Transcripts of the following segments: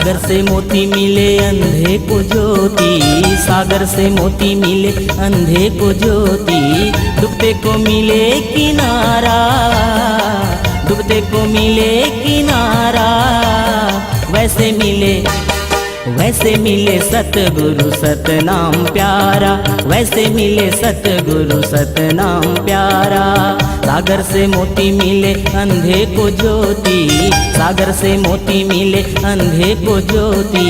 सागर से मोती मिले अंधे को ज्योति, सागर से मोती मिले अंधे को ज्योति। डूबते को मिले किनारा, डूबते को मिले किनारा। वैसे मिले, वैसे मिले सतगुरु सतनाम प्यारा, वैसे मिले सतगुरु सतनाम प्यारा। सागर से मोती मिले अंधे को ज्योति, सागर से मोती मिले अंधे को ज्योति।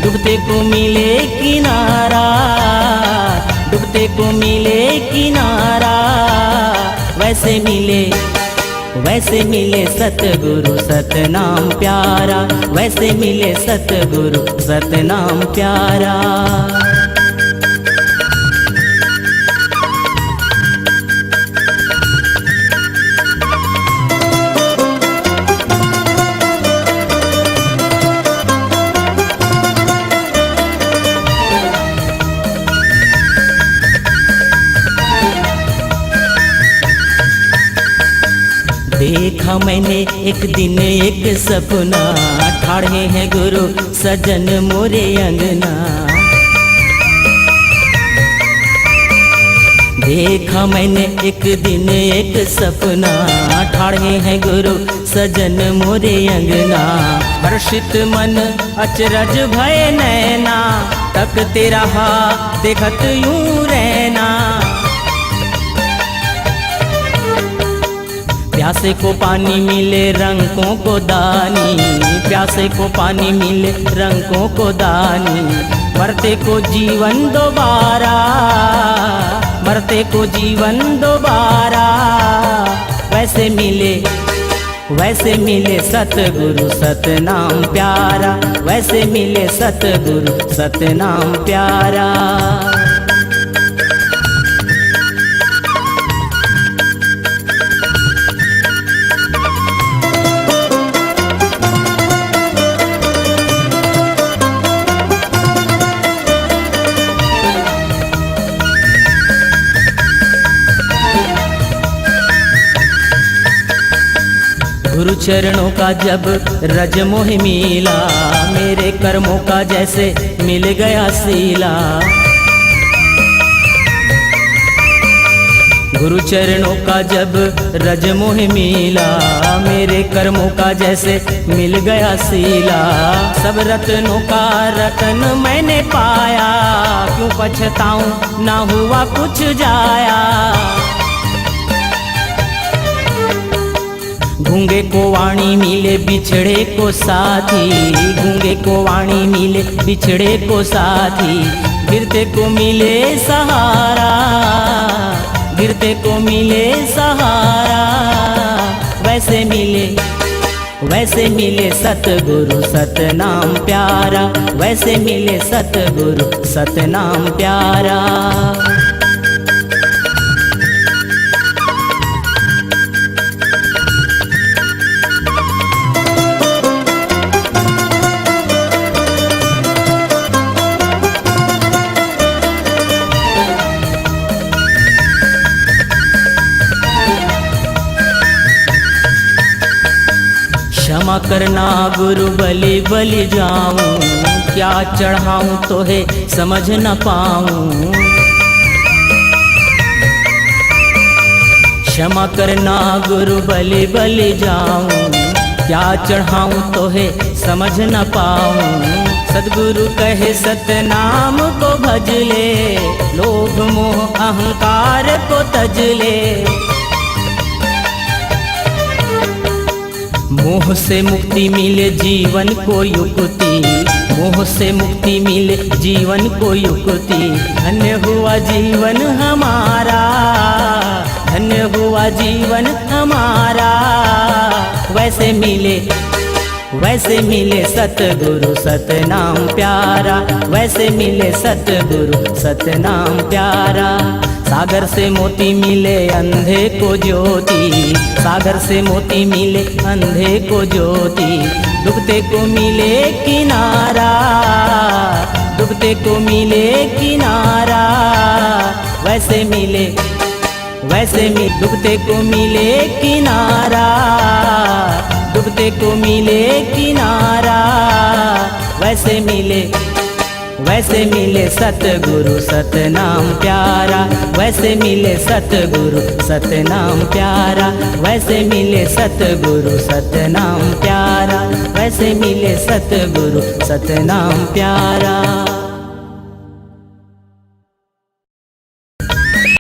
डूबते को मिले किनारा, डूबते को मिले किनारा। वैसे मिले, वैसे मिले सतगुरु सतनाम प्यारा, वैसे मिले सतगुरु सतनाम प्यारा। देखा मैंने एक दिन एक सपना, ठाढ़े हैं गुरु सजन मोरे अंगना। देखा मैंने एक दिन एक सपना, ठाढ़े हैं गुरु सजन मोरे अंगना। हर्षित मन अचरज भय नैना, तकते रहा देखत यूं रहना। प्यासे को पानी मिले रंगों को दानी, प्यासे को पानी मिले रंगों को दानी। मरते को जीवन दोबारा, मरते को जीवन दोबारा। वैसे मिले, वैसे मिले सतगुरु सतनाम प्यारा, वैसे मिले सतगुरु सतनाम प्यारा। गुरु चरणों का जब रज मोह मिला, मेरे कर्मों का जैसे मिल गया सीला। गुरु चरणों का जब रज मोह मिला, मेरे कर्मों का जैसे मिल गया सीला। सब रत्नों का रतन मैंने पाया, क्यों पछताऊं ना हुआ कुछ जाया। गूंगे को वाणी मिले बिछड़े को साथी, गूंगे को वाणी मिले बिछड़े को साथी। गिरते को मिले सहारा, गिरते को मिले सहारा। वैसे मिले, वैसे मिले सतगुरु सतनाम प्यारा, वैसे मिले सतगुरु सतनाम प्यारा। क्षमा करना गुरु बलि बलि जाऊं, क्या चढ़ाऊं तो है समझ न पाऊं। क्षमा करना गुरु बलि बलि जाऊं, क्या चढ़ाऊं तो है समझ न पाऊं। सद्गुरु कहे सतनाम को भज ले, लोभ मोह अहंकार को तज ले। मोह से मुक्ति मिले जीवन को युक्ति, मोह से मुक्ति मिले जीवन को युक्ति। धन्य हुआ जीवन हमारा, धन्य हुआ जीवन हमारा। वैसे मिले, वैसे मिले सतगुरु सतनाम प्यारा, वैसे मिले सतगुरु सतनाम प्यारा। सागर से मोती मिले अंधे को ज्योति, सागर से मोती मिले अंधे को ज्योति। डूबते को मिले किनारा, डूबते को मिले किनारा। वैसे मिले, वैसे डूबते को मिले किनारा, डूबते को मिले किनारा। वैसे मिले सतगुरु सतनाम प्यारा, वैसे मिले सतगुरु सतनाम प्यारा, वैसे मिले सतगुरु सतनाम प्यारा, वैसे मिले सतगुरु सतनाम प्यारा।